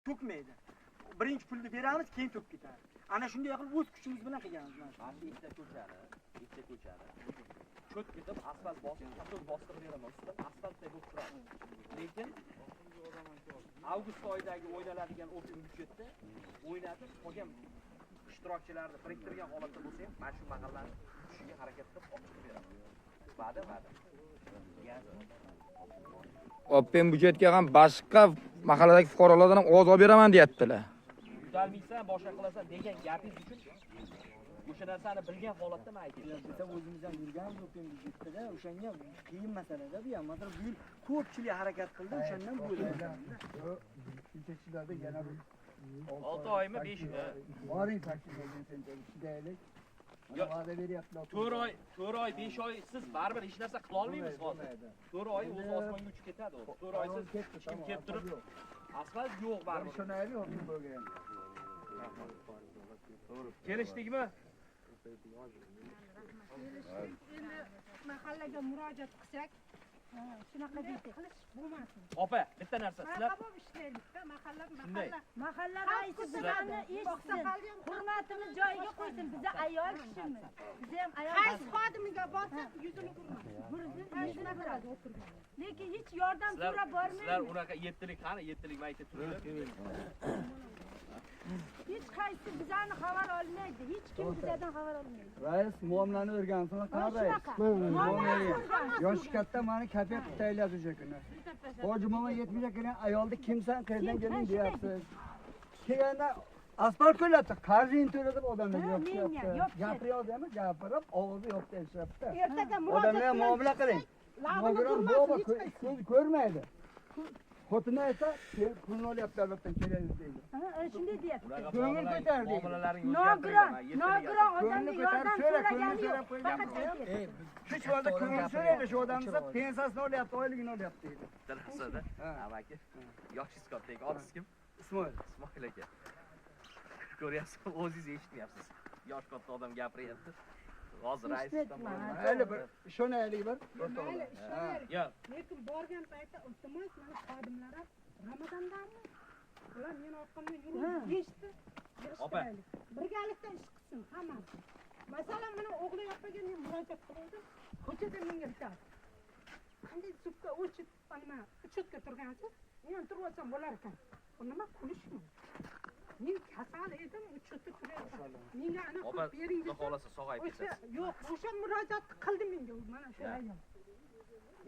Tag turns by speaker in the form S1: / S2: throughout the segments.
S1: to'kmaydi. Birinchi pulni beramiz, keyin to'kib ketadi. Ana shunday qilib o'z kuchimiz bilan qilganmiz mana.
S2: Mana shu ikkita ko'chani cho't ketib asfalt bosib, asfalt bostirib beraman ustidan asfaltday bo'lib turadi. Lekin avgust oyidagi o'ynaladigan o'rta byudjetda o'ynatib qolgan ishtirokchilarni biriktirgan holatda bo'lsa ham mana shu mahallani tushiga harakat qilib ochib beraman. Va'da.
S3: Open byudjetga ham boshqa mahalladagi fuqarolardan ham ovoz olib beraman deyaptilar.
S2: Yutolmaysan, boshqa qilasan degan gapingiz uchun o'sha narsani bilgan holatda men aytayman.
S1: Biz o'zimiz ham yurganmiz open byudjetda, o'shanga qiyin masalada bu ham. Masalan, bu yil ko'pchilik harakat qildi, o'shandan bo'ldi.
S4: Shunchasilarda yana bir
S2: 6 oymi 5 oy?
S4: boring takliflagan shundaylik. Va'da beryaptilar.
S2: 4 oy 5 oy siz baribir hech narsa qila olmaymiz hozir. 4 oy o'z osmonga uchib ketadi. 4 oy siz hech kim kelib turib asfalt yo'q baribir.
S4: Shunaylik o'rni bo'lgan.
S2: Kelishdikmi?
S5: Endi mahallaga murojaat qilsak, shunaqa qilish bo'lmasin.
S2: Opa, bitta narsa sizlar
S5: ishlaylikda
S6: Mahalla raisi bizlarni eshitsin. Hurmatimiz joyiga qo'ysin. Biz ayol kishimiz. Biz ham ayol.
S5: qaysi xodimiga borsa yuzini ko'rmaydi.
S6: Lekin hech yordam so'rab bormaydi.
S2: sizlar unaqa 7lik qani 7lik aytib turibdi.
S6: Hech qaysi bizlarni xabar olmaydi. Hech kim bizlardan xabar olmaydi.
S4: Rais muomalani o'rgansin, qanday? Yoshi katta meni kafe qitaylayapti o'sha kuni. Hoji momo 70 kuni ayolni kimsan, qayerdan kelding deyapsiz. Kelganda asfalt qo'yapti, qarzini to'latib odamlarga yo'qyapti. Gapiryapti, gapirib, og'izni yopib tashlabdi.
S5: Ertaga murojaat
S4: Odamlarga muomala qiling. Ko'z ko'rmaydi. Xotini aytsa, pulni olyapti albatta kelaylik deydi.
S6: Shunday deyapti.
S4: Ko'ngil ko'tardi.
S6: Nogiron odamga yordam so'ragani yo'q.
S4: Hech holda ko'ngil so'raydi shu odamsa, pensiyasini olyapti, oyligini olyapti deydi.
S2: Darasada, amaki. Yoshingiz katta ekan, otingiz kim?
S4: Ismoil
S2: aka. Ko'ryapsiz, o'zingiz eshitmayapsiz. Yosh katta odam gapiryapti. Hozir raisdan
S4: mayli bir ishonaylik bir.
S2: Yo'q.
S5: Lekin borgan paytda iltimos mana xodimlar Ramazondami? Ular meni orqamdan yurib yeshdi.
S2: Opa.
S5: Birgalikda ish qilsin hammasi. Masalan, mana o'g'li yoqaga men murojaat qildim. Ko'chada menga aytadi. Qanday supka o'chib, nima, uchutga turgansiz? Men turib olsam bo'lar ekan. Bu nima kulishmi? Men kasal edim, uchutda turayapman. Menga ana qilib bering desa,
S2: xohlasa sog'ayib ketasiz.
S5: Yo'q, o'sha murojaat qildi menga mana shu ayol.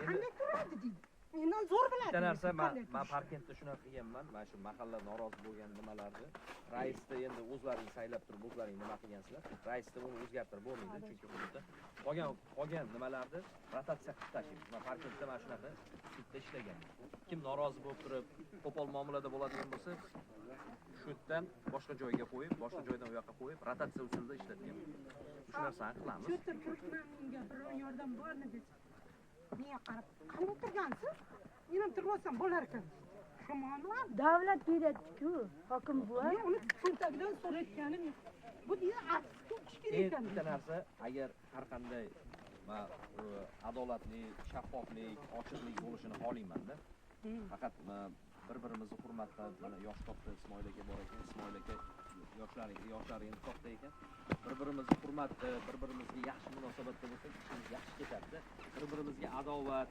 S5: Qanday turadi deydi. Mendan zo'r biladi.
S2: Bitta narsa, men Parkentda shunaqa qilganman. Mana shu mahalla norozi bo'lgan nimalarni raisda endi o'zlaring saylab turib, o'zlaring nima qilgansizlar? Raisda uni o'zgartirib bo'lmaydi, chunki hududda qolgan nimalarni rotatsiya qilib tashlaymiz. Men Parkentda mana shunaqa sudda ishlagan. Kim norozi bo'lib turib, qo'pol muomalada bo'ladigan bo'lsa, shu yerdan boshqa joyga qo'yib, boshqa joydan u yoqqa qo'yib, rotatsiya usulida ishlatgan. Shu narsani qilamiz.
S5: Shu yerda turibman, menga biror yordam bormi desa. Menga qarab, qanday turgansiz? Men ham turib olsam bo'lar ekan. Shu muomala
S6: Davlat beradi-ku, hokim buva.
S5: men uni cho'ntagidan so'rayotganim yo'q. Bu deya aql o'qish kerak ekan.
S2: Bitta narsa, agar har qanday adolatli, shaffoflik, ochiqlik bo'lishini xohlayman-da. Faqat bir-birimizni hurmatlab, mana yosh katta Ismoil aka bor ekan, Ismoil aka yoshlari endi katta ekan. Bir-birimizni hurmatda, bir-birimizga yaxshi munosabatda bo'lsak, ishimiz yaxshi ketadi-da. Bir-birimizga adovat,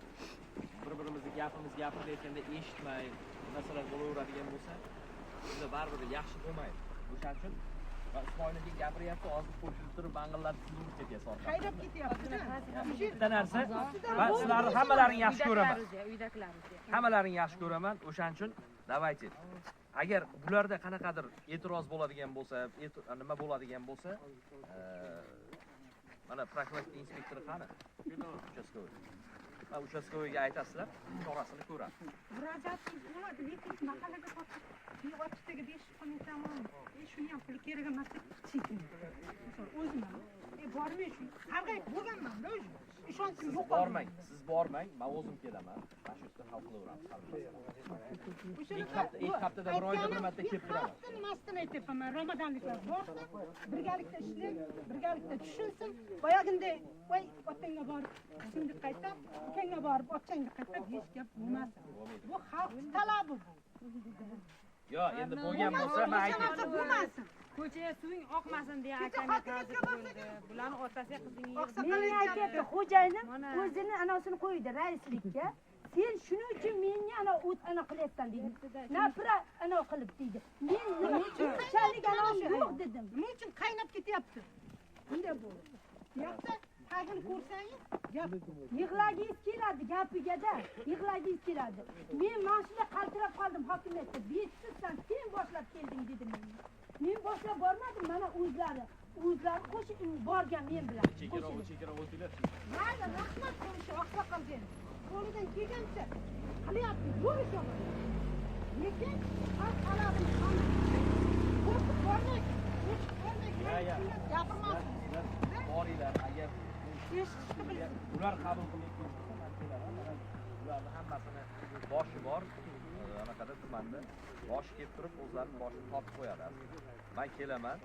S2: bir-birimizga gapirilayotganda eshitmay, narsalar bo'laveradigan bo'lsa, unda baribir yaxshi bo'lmaydi. O'shaning uchun Ismoil aka gapiryapti, hozir qo'shilib turib, bang'illatib yurib ketyapsiz orqaga.
S5: Haydab ketyapti-da.
S2: Bitta narsa, men sizlarni hammalaringni yaxshi ko'raman. Hammalaringni yaxshi ko'raman. O'shaning uchun davaychi. Agar bularda qanaqadir e'tiroz bo'ladigan bo'lsa, nima bo'ladigan bo'lsa, mana profilaktika inspektori qani? Uchastkovoy. Va uchastkovoyga aytasizlar, chorasini ko'radi.
S5: Murojaat bo'ladi, lekin mahallaga qochib, yo'qotishga 5 kun tamom. Shuni ham pul kerak emas deb chekdim. O'zim bormay shu. Qarg'ay bo'lganman-da o'zi. Ishonchim yo'q.
S2: Siz bormang, men o'zim kelaman. Mana shu yerda hal qilaveramiz. ilk haftada bir oyda bir marta kelib turaman.
S5: Nimasini aytyapman, Ramazonliklar borsa, birgalikda ishlaylik, birgalikda tushunsin. Boyaginday, voy, otangga borib, shunga qaytib, ukangga borib, otangga qaytib, hech gap bo'lmas. Bu xalq talabi bu.
S2: Yo, endi bo'lgan bo'lsa men aytayapman.
S5: bo'lmasin.
S6: Ko'chaga suving oqmasin deya akamga ta'zir bo'ldi. Bularni otasiga qizning
S5: Oqsoqollik
S6: menga aytdi, xo'jayinim o'zini anasini qo'ydi raislikka. Sen shuning uchun menga ana o't ana qilyapsan dedi. Nafra ana qilib dedi. Men nima uchun qachalik anam yo'q dedim.
S5: Nima uchun qaynab ketyapti? Bunday bo'ldi. Yo'qsa, tagini ko'rsangiz, gap
S6: Yig'lagingiz keladi gapiga-da. Yig'lagingiz keladi. Men mashina qaltirab qoldim hokimiyatda. Betsisan, sen boshlab kelding dedim menga. Men boshlab bormadim, mana o'zlari qo'shib borgan men bilan.
S2: Chekara o'tdilar.
S5: mayli, rahmat ko'rishi oqsoqolga. Qo'lidan kelgancha qilyapti, ko'rishaman. Lekin xalq talabini qo'rqib bormak, gapirmasin.
S2: Boringlar, agar
S5: Eshitishni bilsin.
S2: ular qabul qilayotgan ularni hammasini boshi bor, anaqada tumanda boshi kelib turib o'zlarini boshini topib qo'yadi. Men kelaman.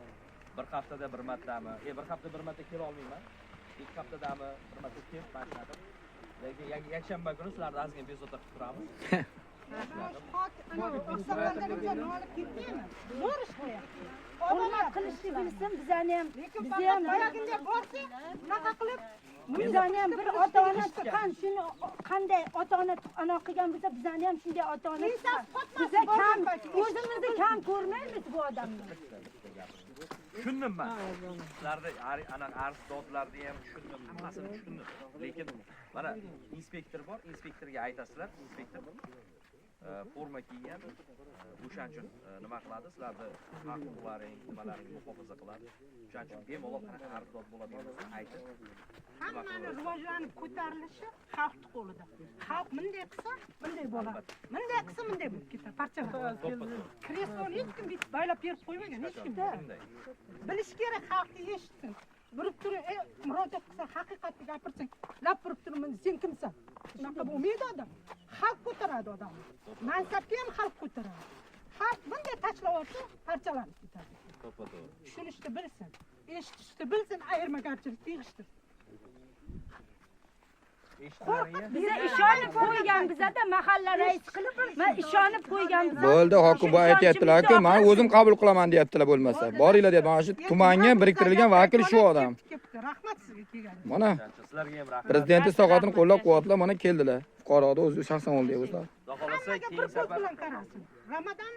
S2: Bir haftada bir martami? Bir hafta bir marta kela olmayman. 2 haftadami bir marta kelib mashinaga. Lekin yakshanba kuni sizlarni azgina bezovta qilib turamiz.
S5: Oqsoqollarga nolib ketdingmi? Zo'r ish qilyapti.
S6: Hurmat qilishni bilsin, bizani ham
S5: Lekin faqat boyaginda borsa, unaqa qilib
S6: bizani ham bir ota-ona chiqqan, shuni qanday ota-ona ana qilgan bo'lsa, bizani ham shunday ota-ona chiqqan. Biz kam, o'zimizni kam ko'rmaymiz bu odamni.
S2: Tushundim men. Sizlarni ana arzdodlarni ham tushundim, hammasini tushundim. Lekin mana inspektor bor, inspektorga aytasizlar, inspektor forma kiygan, o'shaning uchun nima qiladi? Sizlarni haq-huquqlaring, nimalaringni muhofaza qiladi. O'shaning uchun bemalol qanaqa arzdod bo'ladigan bo'lsa aytib.
S5: hammani rivojlanib ko'tarilishi xalq qo'lida. Xalq bunday qilsa, bunday bo'ladi. Bunday qilsa, bunday bo'lib ketadi. Parchalar. Kresloni hech kim bitib baylab berib qo'ymagan, hech kim. Bilish kerak, xalqni eshitsin. Burib turib, murojaat qilsa, haqiqatni gapirsang, lab burib turib, sen kimsan? Shunaqa bo'lmaydi odam. Xalq ko'taradi odamni. Mansabga ham xalq ko'taradi. Xalq bunday tashlab olsa, parchalanib ketadi. Tushunishni bilsin, eshitishni bilsin, ayirmagarchilikni yig'ishtir.
S6: Biza ishonib qo'ygan, bizada mahalla rais qilib, men ishonib qo'ygan biz.
S3: Bo'ldi, hokim bu aytayaptilar-ku, men o'zim qabul qilaman deyaptilar bo'lmasa. Boringlar deyapti. Mana shu tumanga biriktirilgan vakil shu odam.
S5: Rahmat sizga kelganingiz.
S3: Mana
S2: Sizlarga ham rahmat.
S3: prezident islohotini qo'llab-quvvatlab mana keldilar. Fuqaroda o'zi shaxsan oldi o'zlar.
S2: Xudo xolasa
S5: Hammaga
S2: keyin
S5: bir ko'z
S2: safar
S5: bilan qarasin. Ramazon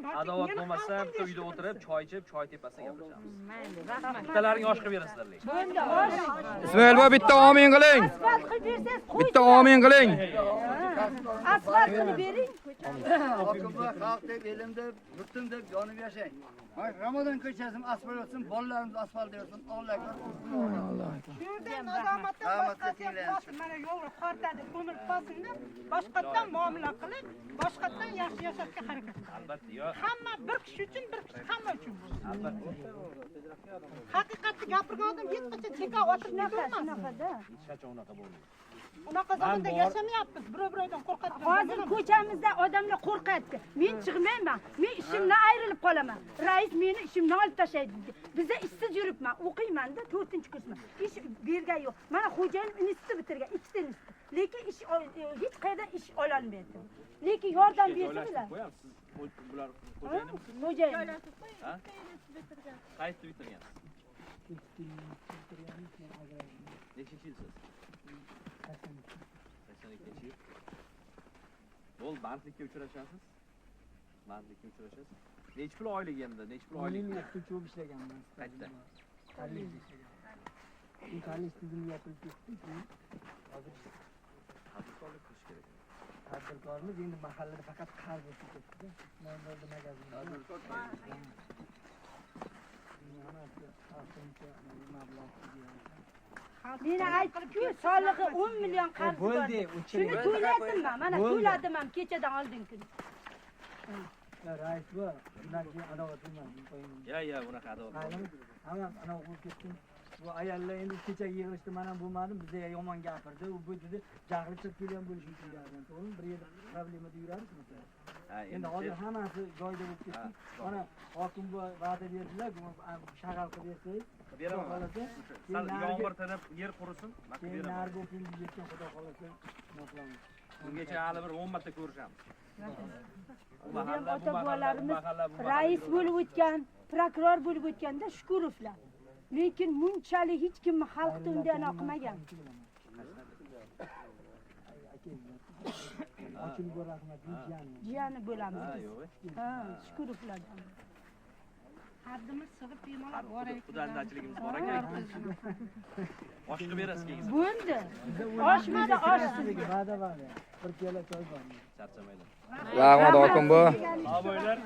S5: bor.
S2: adovat bo'lmasa bitta uyda o'tirib, choy ichib, choy tepasida gaplashamiz.
S6: Mayli, rahmat.
S2: Bittalaring osh qilib berasizlar lekin.
S6: Bo'ldi, osh.
S3: Ismoil boy bitta omin qiling.
S6: Asfalt qilib bersangiz, qo'y.
S3: Bitta omin qiling.
S6: Asfalt qilib bering.
S4: Hokim va xalq deb, elim deb, yurtim deb yonib yashang. Ramazon ko'chasini asfalt olsin, bolalarimiz asfalt olsin. Allohga
S5: Shu yerda nazomatdan boshqasi yo'q. Mana yo'l qortadi, ko'mir qosinda boshqatdan muomala qilib, boshqatdan yaxshi yashashga harakat qiladi.
S2: Albatta, yo,
S5: Hamma bir kishi uchun, bir kishi hamma uchun bo'lsin.
S2: albatta.
S5: Haqiqatni gapirgan odam hech qachon cheka o'tirib bo'lmas.
S6: Shunaqada.
S2: Hech qachon unaqa bo'lmaydi.
S5: Unaqa zamonda yashamayapmiz. Birov-birovdan qo'rqadi.
S6: Hozir ko'chamizda odamlar qo'rqadi. Men chiqmayman. Men ishimdan ayrilib qolaman. Rais meni ishimdan olib tashlaydi dedi. Biza ishsiz yuribman, o'qiyman-da, 4-kursman. Ish bergan yo'q. Mana xo'jayin institut bitirgan, 2 ta institut. Lekin ish hech qayerdan ish ola olmaydi. Lekin yordam bersinlar.
S2: Siz bular xo'jayinimi?
S6: Xo'jayin.
S2: Ha? Qayerda bitirgan? Nechinchi yilsiz? 82-yil. Bo'ldi, bandlikka uchrashasiz. Bandlikka uchrashasiz. Necha pul oylik endi? Necha pul oylik?
S1: Men o'qituvchi bo'lib ishlaganman.
S2: Qayerda?
S1: Kollej ishlaganman. Men kollej tizimi yopilib ketdi. Hozir
S2: Tadbirkorlik qilish kerak.
S1: tadbirkormiz, endi mahallada faqat qarz o'tib ketdi. Nomdorda magazin.
S6: Meni aytdi-ku, solig'i 10 million qarz bor.
S1: Bo'ldi,
S6: Shuni to'ladim-man. Mana to'ladim ham kechadan oldin kun.
S1: Rais bu, undan keyin adovat bo'lmadi.
S2: Ya, unaqa adovat.
S1: Hamma ana o'qib ketdim. Bu ayollar endi kecha yig'ilishda men ham bo'lmadim, bizga yomon gapirdi. U bu dedi, jahli chiqib kelgan bo'lishi kerak. To'g'rimi? Bir yerda problemada yurardik mesela. Endi hozir hammasi joyida bo'lib ketdi. Mana hokim bu va'da berdilar, shag'al qilib bersangiz,
S2: Beraman. Sal yomg'ir tinib, yer qurisin, maqta
S1: keyin
S2: beraman.
S1: narigi o'pingiz yetgan xudo xolasa nima qilamiz.
S2: Bungacha hali bir 10 marta ko'rishamiz.
S6: Bu ham ota bobolarimiz rais bo'lib o'tgan, prokuror bo'lib o'tganda Shukurovlar. Lekin bunchalik hech kimni xalqda unday qilmagan.
S1: Ochilga rahmat,
S6: Jiyani bo'lamiz
S2: Ha,
S6: biz.
S2: yo'q.
S6: Ha, Shukurovlardan.
S5: Haddimiz sig'ib bemalol
S2: Xudoandachiligimiz bor ekan. Osh qilib berasiz keyin.
S6: Bo'ldi. Oshmadi, oshsiz.
S1: Va'da. Bir piyola choy bor.
S2: Charchamaylar.
S3: Rahmat hokim bu.
S2: Aboylar.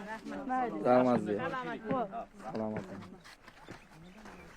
S6: Mayli.
S3: Rahmat.
S6: Xo'p.
S3: Salomat.